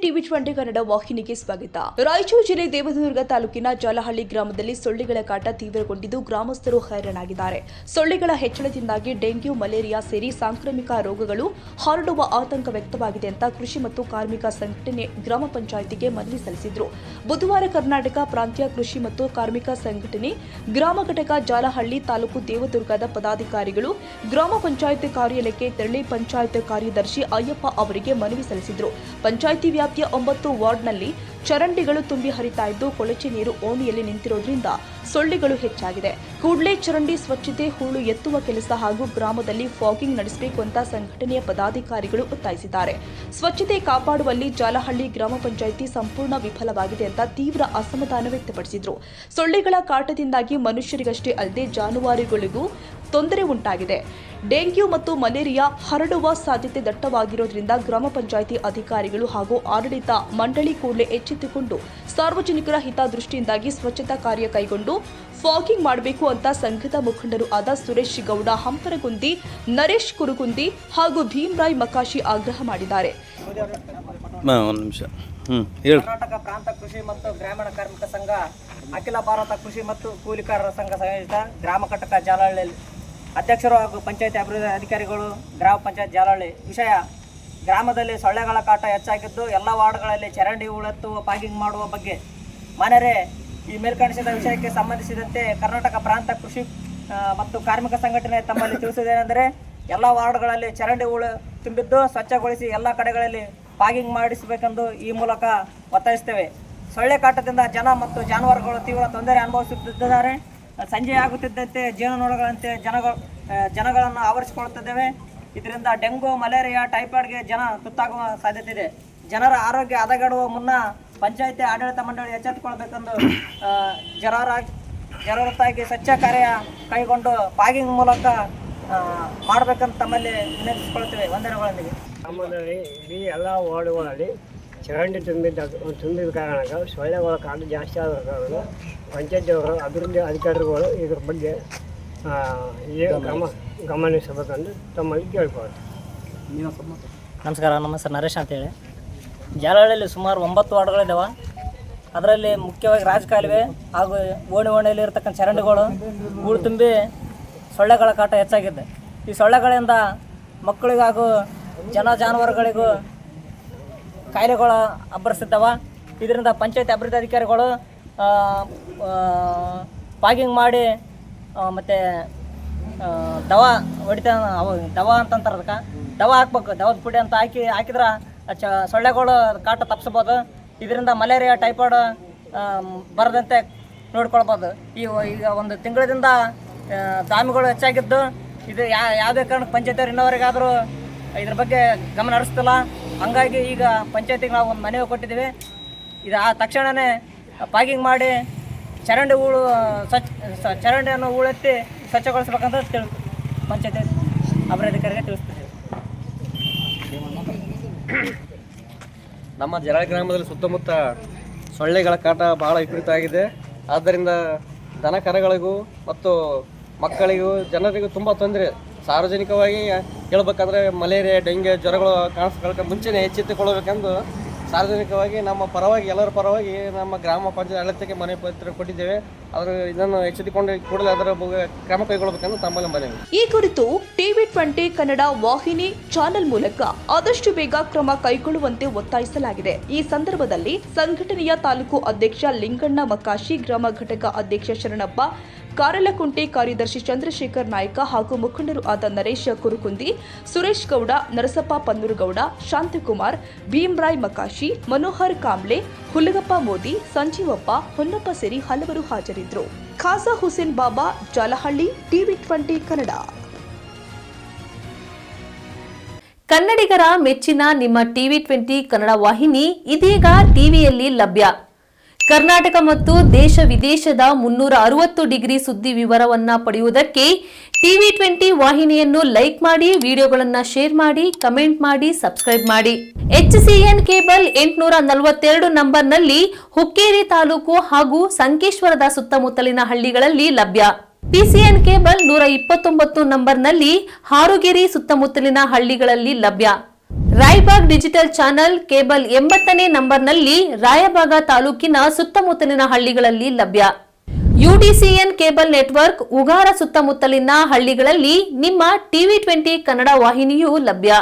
ಟಿವಿ20 ಕನ್ನಡ ವಾಹಿನಿಗೆ ಸ್ವಾಗತ. ರಾಯಚೂರು ಜಿಲ್ಲೆ ದೇವದುರ್ಗ ತಾಲೂಕಿನ ಜಾಲಹಳ್ಳಿ ಗ್ರಾಮದಲ್ಲಿ ಸೊಳ್ಳೆಗಳ ಕಾಟ ತೀವ್ರಗೊಂಡಿದ್ದು ಗ್ರಾಮಸ್ಥರು ಹೈರಾಣಾಗಿದ್ದಾರೆ. ಸೊಳ್ಳೆಗಳ ಹೆಚ್ಚಳದಿಂದಾಗಿ ಡೆಂಗ್ಯೂ, ಮಲೇರಿಯಾ ಸೇರಿ ಸಾಂಕ್ರಾಮಿಕ ರೋಗಗಳು ಹರಡುವ ಆತಂಕ ವ್ಯಕ್ತವಾಗಿದೆ ಅಂತ ಕೃಷಿ ಮತ್ತು ಕಾರ್ಮಿಕ ಸಂಘಟನೆ ಗ್ರಾಮ ಪಂಚಾಯಿತಿಗೆ ಮನವಿ ಸಲ್ಲಿಸಿದ್ರು. ಬುಧವಾರ ಕರ್ನಾಟಕ ಪ್ರಾಂತೀಯ ಕೃಷಿ ಮತ್ತು ಕಾರ್ಮಿಕ ಸಂಘಟನೆ ಗ್ರಾಮ ಘಟಕ ಜಾಲಹಳ್ಳಿ ತಾಲೂಕು ದೇವದುರ್ಗದ ಪದಾಧಿಕಾರಿಗಳು ಗ್ರಾಮ ಪಂಚಾಯತ್ ಕಾರ್ಯಾಲಯಕ್ಕೆ ತೆರಳಿ ಪಂಚಾಯತ್ ಕಾರ್ಯದರ್ಶಿ ಅಯ್ಯಪ್ಪ ಅವರಿಗೆ ಮನವಿ ಸಲ್ಲಿಸಿದರು. ಪಂಚಾಯಿತಿ ವ್ಯಾಪ್ತಿಯ 9 ವಾರ್ಡ್ನಲ್ಲಿ ಚರಂಡಿಗಳು ತುಂಬಿ ಹರಿತಾ ಇದ್ದು ಕೊಳಚೆ ನೀರು ಓಣಿಯಲ್ಲಿ ನಿಂತಿರೋದ್ರಿಂದ ಸೊಳ್ಳೆಗಳು ಹೆಚ್ಚಾಗಿದೆ. ಕೂಡಲೇ ಚರಂಡಿ ಸ್ವಚ್ಛತೆ, ಹೂಳು ಎತ್ತುವ ಕೆಲಸ ಹಾಗೂ ಗ್ರಾಮದಲ್ಲಿ ಫಾಗಿಂಗ್ ನಡೆಸಬೇಕು ಅಂತ ಸಂಘಟನೆಯ ಪದಾಧಿಕಾರಿಗಳು ಒತ್ತಾಯಿಸಿದ್ದಾರೆ. ಸ್ವಚ್ಛತೆ ಕಾಪಾಡುವಲ್ಲಿ ಜಾಲಹಳ್ಳಿ ಗ್ರಾಮ ಪಂಚಾಯಿತಿ ಸಂಪೂರ್ಣ ವಿಫಲವಾಗಿದೆ ಅಂತ ತೀವ್ರ ಅಸಮಾಧಾನ ವ್ಯಕ್ತಪಡಿಸಿದರು. ಸೊಳ್ಳೆಗಳ ಕಾಟದಿಂದಾಗಿ ಮನುಷ್ಯರಿಗಷ್ಟೇ ಅಲ್ಲದೆ ಜಾನುವಾರುಗಳಿಗೂ ತೊಂದರೆ ಉಂಟಾಗಿದೆ. ಡೆಂಗ್ಯೂ ಮತ್ತು ಮಲೇರಿಯಾ ಹರಡುವ ಸಾಧ್ಯತೆ ದಟ್ಟವಾಗಿರೋದ್ರಿಂದ ಗ್ರಾಮ ಪಂಚಾಯಿತಿ ಅಧಿಕಾರಿಗಳು ಹಾಗೂ ಆಡಳಿತ ಮಂಡಳಿ ಕೂಡಲೇ ಎಚ್ಚೆತ್ತುಕೊಂಡು ಸಾರ್ವಜನಿಕರ ಹಿತದೃಷ್ಟಿಯಿಂದಾಗಿ ಸ್ವಚ್ಛತಾ ಕಾರ್ಯ ಕೈಗೊಂಡು ಫಾಗಿಂಗ್ ಮಾಡಬೇಕು ಅಂತ ಸಂಘದ ಮುಖಂಡರು ಆದ ಸುರೇಶ್ ಗೌಡ ಹಂಪರಗುಂದಿ, ನರೇಶ್ ಕುರುಗುಂದಿ ಹಾಗೂ ಭೀಮರಾಯ್ ಮಕಾಶಿ ಆಗ್ರಹ ಮಾಡಿದ್ದಾರೆ. ಕರ್ನಾಟಕ ಪ್ರಾಂತ ಕೃಷಿ ಮತ್ತು ಗ್ರಾಮೀಣ ಕಾರ್ಮಿಕ ಸಂಘ, ಅಖಿಲ ಭಾರತ ಕೃಷಿ ಮತ್ತು ಕೂಲಿಕಾರರ ಸಂಘ ಸಂಯೋಜಿತ ಗ್ರಾಮ ಘಟಕ ಜಾಲಹಳ್ಳಿ ಅಧ್ಯಕ್ಷರು ಹಾಗೂ ಪಂಚಾಯತಿ ಅಭಿವೃದ್ಧಿ ಅಧಿಕಾರಿಗಳು ಗ್ರಾಮ ಪಂಚಾಯತ್ ಜಾಲಹಳ್ಳಿ. ವಿಷಯ: ಗ್ರಾಮದಲ್ಲಿ ಸೊಳ್ಳೆಗಳ ಕಾಟ ಹೆಚ್ಚಾಗಿದ್ದು ಎಲ್ಲ ವಾರ್ಡ್ಗಳಲ್ಲಿ ಚರಂಡಿ ಹೂಳೆತ್ತುವ ಪಾಗಿಂಗ್ ಮಾಡುವ ಬಗ್ಗೆ ಮಾನ್ಯರೇ, ಈ ಮೇಲ್ಕಾಣಿಸಿದ ವಿಷಯಕ್ಕೆ ಸಂಬಂಧಿಸಿದಂತೆ ಕರ್ನಾಟಕ ಪ್ರಾಂತ ಕೃಷಿ ಮತ್ತು ಕಾರ್ಮಿಕ ಸಂಘಟನೆ ತಮ್ಮಲ್ಲಿ ತಿಳಿಸುವುದೇನೆಂದರೆ, ಎಲ್ಲ ವಾರ್ಡ್ಗಳಲ್ಲಿ ಚರಂಡಿ ಹೂಳು ತುಂಬಿದ್ದು ಸ್ವಚ್ಛಗೊಳಿಸಿ ಎಲ್ಲ ಕಡೆಗಳಲ್ಲಿ ಪಾಗಿಂಗ್ ಮಾಡಿಸಬೇಕೆಂದು ಈ ಮೂಲಕ ಒತ್ತಾಯಿಸುತ್ತೇವೆ. ಸೊಳ್ಳೆ ಕಾಟದಿಂದ ಜನ ಮತ್ತು ಜಾನುವಾರುಗಳು ತೀವ್ರ ತೊಂದರೆ ಅನುಭವಿಸುತ್ತಿದ್ದಾರೆ. ಸಂಜೆ ಆಗುತ್ತಿದ್ದಂತೆ ಜೇನುನೊಣಗಳಂತೆ ಜನಗಳನ್ನು ಆವರಿಸಿಕೊಳ್ಳುತ್ತಿದ್ದೇವೆ. ಇದರಿಂದ ಡೆಂಗು, ಮಲೇರಿಯಾ, ಟೈಫಾಯ್ಡ್ಗೆ ಜನ ತುತ್ತಾಗುವ ಸಾಧ್ಯತೆ ಇದೆ. ಜನರ ಆರೋಗ್ಯ ಹದಗೆಡುವ ಮುನ್ನ ಪಂಚಾಯಿತಿ ಆಡಳಿತ ಮಂಡಳಿ ಎಚ್ಚೆತ್ತುಕೊಳ್ಳಬೇಕೆಂದು ಜರೂರತ್ತಾಗಿ ಸ್ವಚ್ಛ ಕಾರ್ಯ ಕೈಗೊಂಡು ಪಾಗಿಂಗ್ ಮೂಲಕ ಮಾಡಬೇಕಂತ ತಮ್ಮಲ್ಲಿ ವಿನಂತಿಸಿಕೊಳ್ಳುತ್ತೇವೆ. ವಂದನೆಗಳೊಂದಿಗೆ. ನಮ್ಮಲ್ಲಿ ಇಡೀ ಎಲ್ಲ ವಾರ್ಡ್ಗಳಲ್ಲಿ ಚರಂಡಿ ತುಂಬಿದ ಕಾರಣ ಸೊಳ್ಳೆಗಳ ಕಾಟ ಜಾಸ್ತಿ ಆದ ಕಾರಣ ಪಂಚಾಯತಿಯವರು, ಅಭಿವೃದ್ಧಿ ಅಧಿಕಾರಿಗಳು ಇದ್ರ ಬಗ್ಗೆ ಗಮನಿಸಬೇಕೆಂದು ತಮ್ಮಲ್ಲಿ ಕೇಳ್ಕೊಳ್ತೀವಿ. ನಮಸ್ಕಾರ, ನಮ್ಮ ಹೆಸರು ನರೇಶ್ ಅಂತೇಳಿ. ಜಾಲಹಳ್ಳಿಯಲ್ಲಿ ಸುಮಾರು 9 ವಾರ್ಡ್ಗಳಿದ್ದಾವೆ. ಅದರಲ್ಲಿ ಮುಖ್ಯವಾಗಿ ರಾಜಕಾಲುವೆ ಹಾಗೂ ಓಣಿಯಲ್ಲಿ ಇರತಕ್ಕಂಥ ಚರಂಡಿಗಳು ಹೂಳು ತುಂಬಿ ಸೊಳ್ಳೆಗಳ ಕಾಟ ಹೆಚ್ಚಾಗಿದೆ. ಈ ಸೊಳ್ಳೆಗಳಿಂದ ಮಕ್ಕಳಿಗೂ ಹಾಗೂ ಜಾನುವಾರುಗಳಿಗೂ ಕಾಯಿಲೆಗಳು ಅಬ್ಬರಿಸಿದ್ದಾವೆ. ಇದರಿಂದ ಪಂಚಾಯತ್ ಅಭಿವೃದ್ಧಿ ಅಧಿಕಾರಿಗಳು ಪಾಗಿಂಗ್ ಮಾಡಿ ಮತ್ತು ದವಾ ದವಾ ಅಂತಂತಾರೆ, ಅದಕ್ಕೆ ದವಾ ಹಾಕ್ಬೇಕು. ದವದ ಪುಡಿ ಅಂತ ಹಾಕಿದ್ರೆ ಸೊಳ್ಳೆಗಳು ಕಾಟ ತಪ್ಪಿಸ್ಬೋದು. ಇದರಿಂದ ಮಲೇರಿಯಾ, ಟೈಫಾಯ್ಡ್ ಬರದಂತೆ ನೋಡ್ಕೊಳ್ಬೋದು. ಈಗ 1 ತಿಂಗಳಿಂದ ದಾಮಿಗಳು ಹೆಚ್ಚಾಗಿದ್ದು, ಇದು ಯಾವುದೇ ಕಾರಣಕ್ಕೆ ಪಂಚಾಯತಿಯವ್ರು ಇನ್ನೋವರೆಗಾದರೂ ಇದ್ರ ಬಗ್ಗೆ ಗಮನ ಹರಿಸ್ತಿಲ್ಲ. ಹಂಗಾಗಿ ಈಗ ಪಂಚಾಯತಿಗೆ ನಾವು ಒಂದು ಮನವಿ ಕೊಟ್ಟಿದ್ದೀವಿ. ಇದು ತಕ್ಷಣವೇ ಪಾಗಿಂಗ್ ಮಾಡಿ ಚರಂಡಿಯನ್ನು ಹೂಳೆತ್ತಿ ಸ್ವಚ್ಛಗೊಳಿಸ್ಬೇಕಂತ ಪಂಚಾಯತಿ ಅಭಿವೃದ್ಧಿಕಾರಿಗೆ ತಿಳಿಸ್ತಿದ್ದೀವಿ. ನಮ್ಮ ಜಾಲಹಳ್ಳಿ ಗ್ರಾಮದಲ್ಲಿ ಸುತ್ತಮುತ್ತ ಸೊಳ್ಳೆಗಳ ಕಾಟ ಬಹಳ ವಿಪರೀತ ಆಗಿದೆ. ಆದ್ದರಿಂದ ದನ ಕರುಗಳಿಗೂ ಮತ್ತು ಮಕ್ಕಳಿಗೂ ಜನರಿಗೂ ತುಂಬ ತೊಂದರೆ. ಸಾರ್ವಜನಿಕವಾಗಿ ಹೇಳ್ಬೇಕಂದ್ರೆ ಮಲೇರಿಯಾ, ಡೆಂಗ್ಯೂ ಜ್ವರಗಳು ಕಾಣಿಸ್ಕೊಳ್ಳೋಕೆ ಮುಂಚೆನೇ ಎಚ್ಚೆತ್ತುಕೊಳ್ಳಬೇಕೆಂದು ಸಾರ್ವಜನಿಕವಾಗಿ ನಮ್ಮ ಪರವಾಗಿ, ಎಲ್ಲರ ಪರವಾಗಿ ನಮ್ಮ ಗ್ರಾಮ ಪಂಚಾಯತ್ ಆಡಳಿತಕ್ಕೆ ಮನವಿ ಪತ್ರ ಕೊಟ್ಟಿದ್ದೇವೆ. ಅವರು ಇದನ್ನು ಎಚ್ಚೆತ್ತುಕೊಂಡು ಕೂಡಲೇ ಅದರ ಕ್ರಮ ಕೈಗೊಳ್ಳಬೇಕೆಂದು ತಮ್ಮಲ್ಲಿ ಮನವಿ. ಈ ಕುರಿತು ಟಿವಿ20 ಕನ್ನಡ ವಾಹಿನಿ ಚಾನೆಲ್ ಮೂಲಕ ಆದಷ್ಟು ಬೇಗ ಕ್ರಮ ಕೈಗೊಳ್ಳುವಂತೆ ಒತ್ತಾಯಿಸಲಾಗಿದೆ. ಈ ಸಂದರ್ಭದಲ್ಲಿ ಸಂಘಟನೆಯ ತಾಲೂಕು ಅಧ್ಯಕ್ಷ ಲಿಂಗಣ್ಣ ಮಕಾಶಿ, ಗ್ರಾಮ ಘಟಕ ಅಧ್ಯಕ್ಷ ಶರಣಪ್ಪ ಕಾರಲಕುಂಟೆ, ಕಾರ್ಯದರ್ಶಿ ಚಂದ್ರಶೇಖರ್ ನಾಯ್ಕ ಹಾಗೂ ಮುಖಂಡರು ಆದ ನರೇಶ್ ಕುರುಕುಂದಿ, ಸುರೇಶ್ ಗೌಡ, ನರಸಪ್ಪ ಪನ್ನೂರುಗೌಡ, ಶಾಂತಕುಮಾರ್, ಭೀಮರಾಯ್ ಮಕಾಶಿ, ಮನೋಹರ್ ಕಾಂಬ್ಳೆ, ಹುಲಗಪ್ಪ ಮೋದಿ, ಸಂಜೀವಪ್ಪ, ಹೊನ್ನಪ್ಪ ಸೇರಿ ಹಲವರು ಹಾಜರಿದ್ದರು. ಖಾಸಾ ಹುಸೇನ್ ಬಾಬಾ, ಜಾಲಹಳ್ಳಿ, ಟಿವಿ20 ಕನ್ನಡ. ಕನ್ನಡಿಗರ ಮೆಚ್ಚಿನ ನಿಮ್ಮ ಟಿವಿ20 ಕನ್ನಡ ವಾಹಿನಿ ಇದೀಗ ಟಿವಿಯಲ್ಲಿ ಲಭ್ಯ. ಕರ್ನಾಟಕ ಮತ್ತು ದೇಶ ವಿದೇಶದ 360 ಡಿಗ್ರಿ ಸುದ್ದಿ ವಿವರವನ್ನ ಪಡೆಯುವುದಕ್ಕೆ ಟಿವಿ20 ವಾಹಿನಿಯನ್ನು ಲೈಕ್ ಮಾಡಿ, ವಿಡಿಯೋಗಳನ್ನು ಶೇರ್ ಮಾಡಿ, ಕಮೆಂಟ್ ಮಾಡಿ, ಸಬ್ಸ್ಕ್ರೈಬ್ ಮಾಡಿ. HCN ಕೇಬಲ್ 842 ನಂಬರ್ನಲ್ಲಿ ಹುಕ್ಕೇರಿ ತಾಲೂಕು ಹಾಗೂ ಸಂಕೇಶ್ವರದ ಸುತ್ತಮುತ್ತಲಿನ ಹಳ್ಳಿಗಳಲ್ಲಿ ಲಭ್ಯ. PCN ಕೇಬಲ್ 129 ನಂಬರ್ನಲ್ಲಿ ಹಾರುಗೆರೆ ಸುತ್ತಮುತ್ತಲಿನ ಹಳ್ಳಿಗಳಲ್ಲಿ ಲಭ್ಯ. ರಾಯಬಾಗ್ ಡಿಜಿಟಲ್ ಚಾನೆಲ್ ಕೇಬಲ್ 80ನೇ ನಂಬರ್ನಲ್ಲಿ ರಾಯಬಾಗ ತಾಲೂಕಿನ ಸುತ್ತಮುತ್ತಲಿನ ಹಳ್ಳಿಗಳಲ್ಲಿ ಲಭ್ಯ. ಯುಡಿಸಿಎನ್ ಕೇಬಲ್ ನೆಟ್ವರ್ಕ್ ಉಗಾರ ಸುತ್ತಮುತ್ತಲಿನ ಹಳ್ಳಿಗಳಲ್ಲಿ ನಿಮ್ಮ ಟಿವಿ 20 ಕನ್ನಡ ವಾಹಿನಿಯೂ ಲಭ್ಯ.